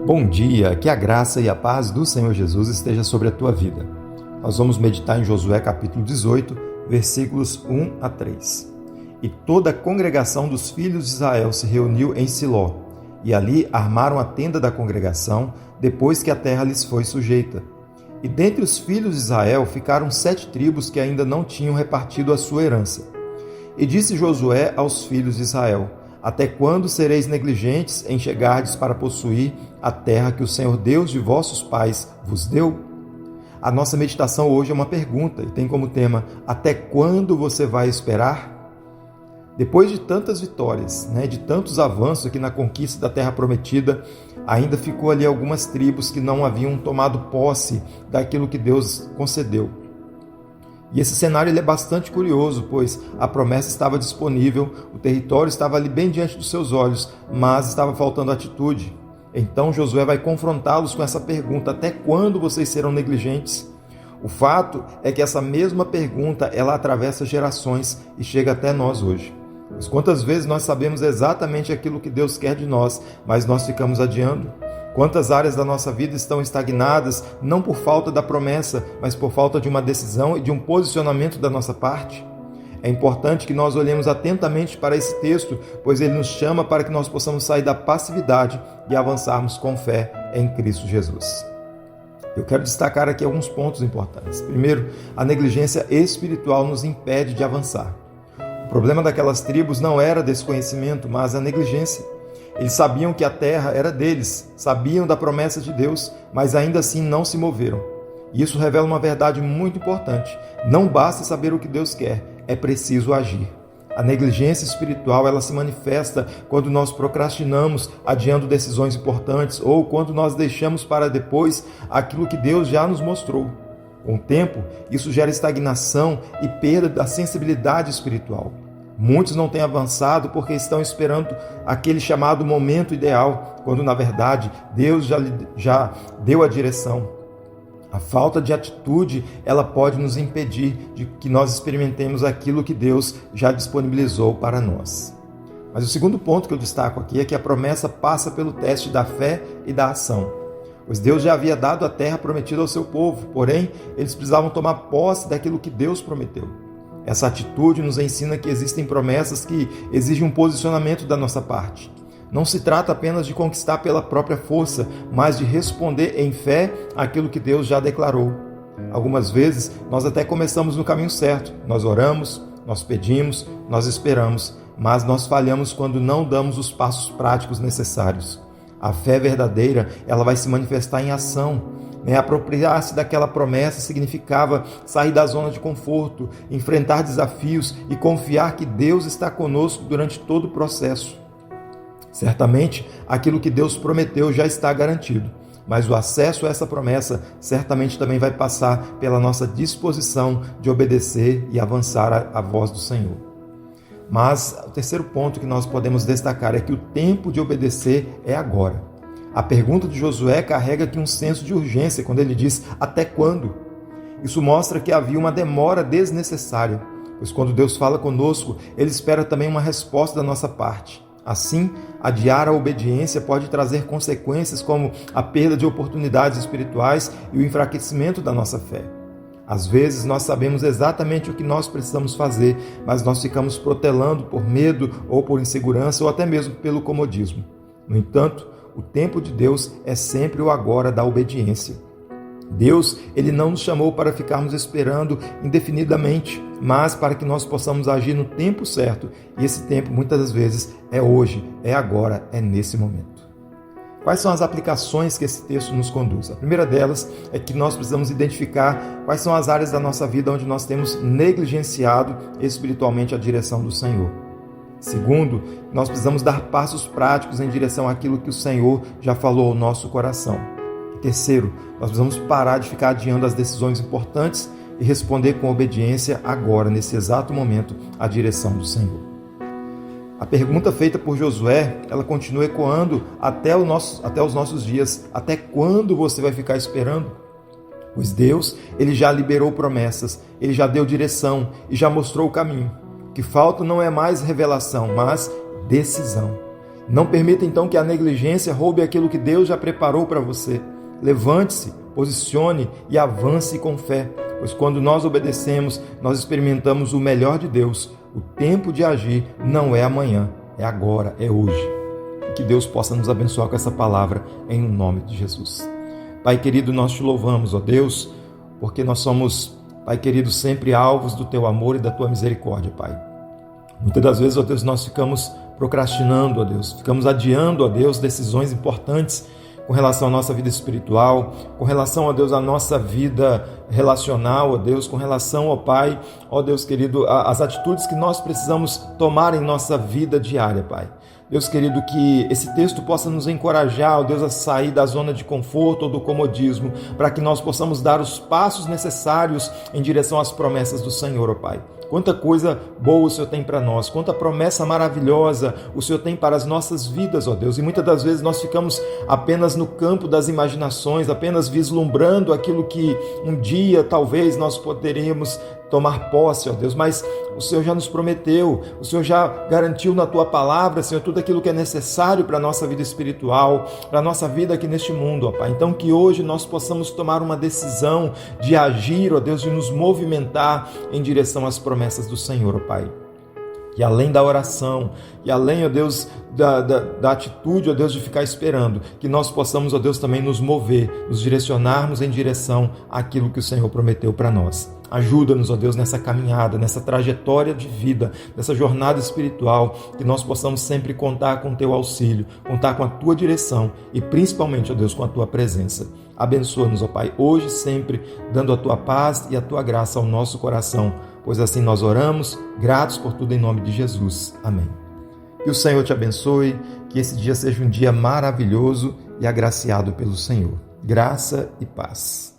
Bom dia, que a graça e a paz do Senhor Jesus esteja sobre a tua vida. Nós vamos meditar em Josué capítulo 18, versículos 1 a 3. E toda a congregação dos filhos de Israel se reuniu em Siló, e ali armaram a tenda da congregação, depois que a terra lhes foi sujeita. E dentre os filhos de Israel ficaram 7 tribos que ainda não tinham repartido a sua herança. E disse Josué aos filhos de Israel: Até quando sereis negligentes em chegardes para possuir a terra que o Senhor Deus de vossos pais vos deu? A nossa meditação hoje é uma pergunta e tem como tema: até quando você vai esperar? Depois de tantas vitórias, de tantos avanços aqui na conquista da terra prometida, ainda ficou ali algumas tribos que não haviam tomado posse daquilo que Deus concedeu. E esse cenário ele é bastante curioso, pois a promessa estava disponível, o território estava ali bem diante dos seus olhos, mas estava faltando atitude. Então Josué vai confrontá-los com essa pergunta: até quando vocês serão negligentes? O fato é que essa mesma pergunta ela atravessa gerações e chega até nós hoje. Mas quantas vezes nós sabemos exatamente aquilo que Deus quer de nós, mas nós ficamos adiando? Quantas áreas da nossa vida estão estagnadas, não por falta da promessa, mas por falta de uma decisão e de um posicionamento da nossa parte? É importante que nós olhemos atentamente para esse texto, pois ele nos chama para que nós possamos sair da passividade e avançarmos com fé em Cristo Jesus. Eu quero destacar aqui alguns pontos importantes. Primeiro, a negligência espiritual nos impede de avançar. O problema daquelas tribos não era desconhecimento, mas a negligência. Eles sabiam que a terra era deles, sabiam da promessa de Deus, mas ainda assim não se moveram. E isso revela uma verdade muito importante. Não basta saber o que Deus quer, é preciso agir. A negligência espiritual ela se manifesta quando nós procrastinamos, adiando decisões importantes, ou quando nós deixamos para depois aquilo que Deus já nos mostrou. Com o tempo, isso gera estagnação e perda da sensibilidade espiritual. Muitos não têm avançado porque estão esperando aquele chamado momento ideal, quando na verdade Deus já deu a direção. A falta de atitude, ela pode nos impedir de que nós experimentemos aquilo que Deus já disponibilizou para nós. Mas o segundo ponto que eu destaco aqui é que a promessa passa pelo teste da fé e da ação. Pois Deus já havia dado a terra prometida ao seu povo, porém eles precisavam tomar posse daquilo que Deus prometeu. Essa atitude nos ensina que existem promessas que exigem um posicionamento da nossa parte. Não se trata apenas de conquistar pela própria força, mas de responder em fé àquilo que Deus já declarou. Algumas vezes, nós até começamos no caminho certo. Nós oramos, nós pedimos, nós esperamos, mas nós falhamos quando não damos os passos práticos necessários. A fé verdadeira, ela vai se manifestar em ação. Apropriar-se daquela promessa significava sair da zona de conforto, enfrentar desafios e confiar que Deus está conosco durante todo o processo. Certamente, aquilo que Deus prometeu já está garantido, mas o acesso a essa promessa certamente também vai passar pela nossa disposição de obedecer e avançar à voz do Senhor. Mas o terceiro ponto que nós podemos destacar é que o tempo de obedecer é agora. A pergunta de Josué carrega aqui um senso de urgência quando ele diz: até quando? Isso mostra que havia uma demora desnecessária, pois quando Deus fala conosco, Ele espera também uma resposta da nossa parte. Assim, adiar a obediência pode trazer consequências como a perda de oportunidades espirituais e o enfraquecimento da nossa fé. Às vezes nós sabemos exatamente o que nós precisamos fazer, mas nós ficamos protelando por medo ou por insegurança ou até mesmo pelo comodismo. No entanto, o tempo de Deus é sempre o agora da obediência. Deus, Ele não nos chamou para ficarmos esperando indefinidamente, mas para que nós possamos agir no tempo certo. E esse tempo, muitas das vezes, é hoje, é agora, é nesse momento. Quais são as aplicações que esse texto nos conduz? A primeira delas é que nós precisamos identificar quais são as áreas da nossa vida onde nós temos negligenciado espiritualmente a direção do Senhor. Segundo, nós precisamos dar passos práticos em direção àquilo que o Senhor já falou ao nosso coração. Terceiro, nós precisamos parar de ficar adiando as decisões importantes e responder com obediência agora, nesse exato momento, à direção do Senhor. A pergunta feita por Josué, ela continua ecoando até os nossos dias. Até quando você vai ficar esperando? Pois Deus, Ele já liberou promessas, Ele já deu direção e já mostrou o caminho. O que falta não é mais revelação, mas decisão. Não permita então que a negligência roube aquilo que Deus já preparou para você. Levante-se, posicione e avance com fé, pois quando nós obedecemos, nós experimentamos o melhor de Deus. O tempo de agir não é amanhã, é agora, é hoje. Que Deus possa nos abençoar com essa palavra, em nome de Jesus. Pai querido, nós te louvamos, ó Deus, porque nós somos, Pai querido, sempre alvos do teu amor e da tua misericórdia, Pai. Muitas das vezes, ó Deus, nós ficamos procrastinando, ó Deus, ficamos adiando, ó Deus, decisões importantes com relação à nossa vida espiritual, com relação, ó Deus, à nossa vida relacional, ó Deus, com relação, ó Pai, ó Deus querido, às atitudes que nós precisamos tomar em nossa vida diária, Pai. Deus querido, que esse texto possa nos encorajar, ó Deus, a sair da zona de conforto ou do comodismo, para que nós possamos dar os passos necessários em direção às promessas do Senhor, ó Pai. Quanta coisa boa o Senhor tem para nós, quanta promessa maravilhosa o Senhor tem para as nossas vidas, ó Deus. E muitas das vezes nós ficamos apenas no campo das imaginações, apenas vislumbrando aquilo que um dia talvez nós poderíamos tomar posse, ó Deus, mas o Senhor já nos prometeu, o Senhor já garantiu na Tua palavra, Senhor, tudo aquilo que é necessário para a nossa vida espiritual, para a nossa vida aqui neste mundo, ó Pai. Então que hoje nós possamos tomar uma decisão de agir, ó Deus, de nos movimentar em direção às promessas do Senhor, ó Pai. E além da oração, e além, ó Deus, da atitude, ó Deus, de ficar esperando, que nós possamos, ó Deus, também nos mover, nos direcionarmos em direção àquilo que o Senhor prometeu para nós. Ajuda-nos, ó Deus, nessa caminhada, nessa trajetória de vida, nessa jornada espiritual, que nós possamos sempre contar com o Teu auxílio, contar com a Tua direção e principalmente, ó Deus, com a Tua presença. Abençoa-nos, ó Pai, hoje e sempre, dando a Tua paz e a Tua graça ao nosso coração, pois assim nós oramos, gratos por tudo em nome de Jesus. Amém. Que o Senhor te abençoe, que esse dia seja um dia maravilhoso e agraciado pelo Senhor. Graça e paz.